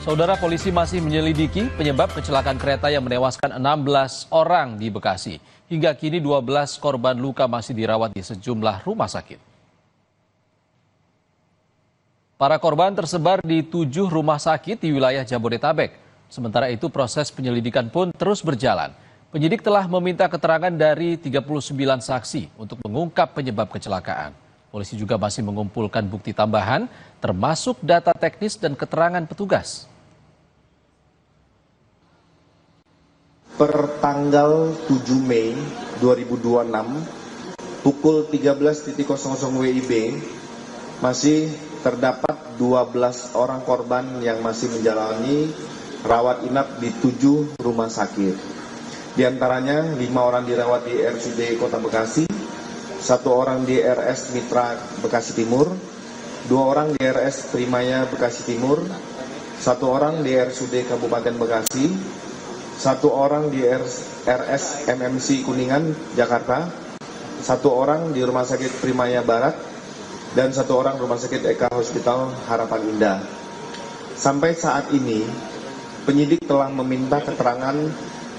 Saudara, polisi masih menyelidiki penyebab kecelakaan kereta yang menewaskan 16 orang di Bekasi. Hingga kini 12 korban luka masih dirawat di sejumlah rumah sakit. Para korban tersebar di 7 rumah sakit di wilayah Jabodetabek. Sementara itu proses penyelidikan pun terus berjalan. Penyidik telah meminta keterangan dari 39 saksi untuk mengungkap penyebab kecelakaan. Polisi juga masih mengumpulkan bukti tambahan termasuk data teknis dan keterangan petugas. Per tanggal 7 Mei 2026 pukul 13.00 WIB masih terdapat 12 orang korban yang masih menjalani rawat inap di 7 rumah sakit. Di antaranya 5 orang dirawat di RSUD Kota Bekasi, 1 orang di RS Mitra Bekasi Timur, 2 orang di RS Trimaya Bekasi Timur, 1 orang di RSUD Kabupaten Bekasi, 1 orang di RS MMC Kuningan, Jakarta, 1 orang di Rumah Sakit Trimaya Barat, dan 1 orang Rumah Sakit Eka Hospital Harapan Indah. Sampai saat ini, penyidik telah meminta keterangan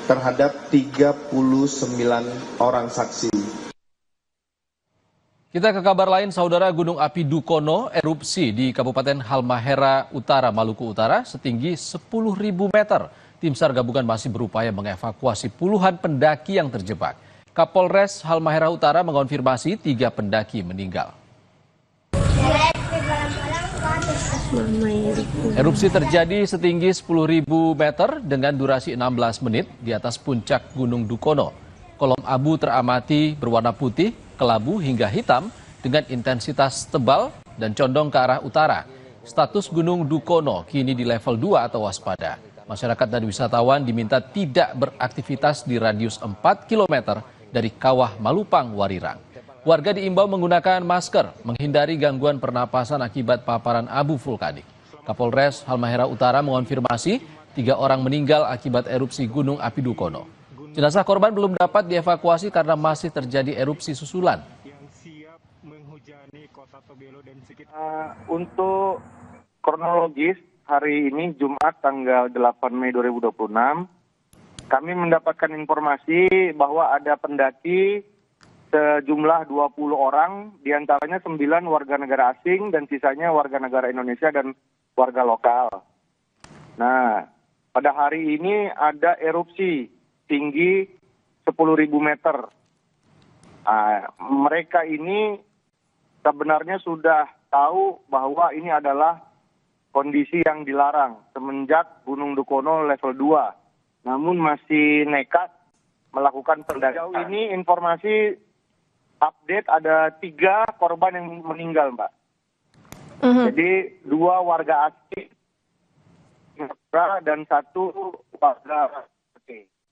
terhadap 39 orang saksi. Kita ke kabar lain, Saudara. Gunung api Dukono erupsi di Kabupaten Halmahera Utara, Maluku Utara, setinggi 10.000 meter. Tim SAR gabungan masih berupaya mengevakuasi puluhan pendaki yang terjebak. Kapolres Halmahera Utara mengonfirmasi 3 pendaki meninggal. Erupsi terjadi setinggi 10.000 meter dengan durasi 16 menit di atas puncak Gunung Dukono. Kolom abu teramati berwarna putih, kelabu hingga hitam dengan intensitas tebal dan condong ke arah utara. Status Gunung Dukono kini di level 2 atau waspada. Masyarakat dan wisatawan diminta tidak beraktivitas di radius 4 km dari Kawah Malupang, Warirang. Warga diimbau menggunakan masker, menghindari gangguan pernapasan akibat paparan abu vulkanik. Kapolres Halmahera Utara mengonfirmasi 3 orang meninggal akibat erupsi Gunung Api Dukono. Jenazah korban belum dapat dievakuasi karena masih terjadi erupsi susulan. Untuk kronologis, hari ini Jumat tanggal 8 Mei 2026, kami mendapatkan informasi bahwa ada pendaki sejumlah 20 orang, diantaranya 9 warga negara asing dan sisanya warga negara Indonesia dan warga lokal. Nah, pada hari ini ada erupsi tinggi 10.000 meter. Mereka ini sebenarnya sudah tahu bahwa ini adalah kondisi yang dilarang semenjak Gunung Dukono level 2. Namun masih nekat melakukan pendakian. Sejauh ini informasi update ada 3 korban yang meninggal, Mbak. Jadi 2 warga asing dan 1 warga asing.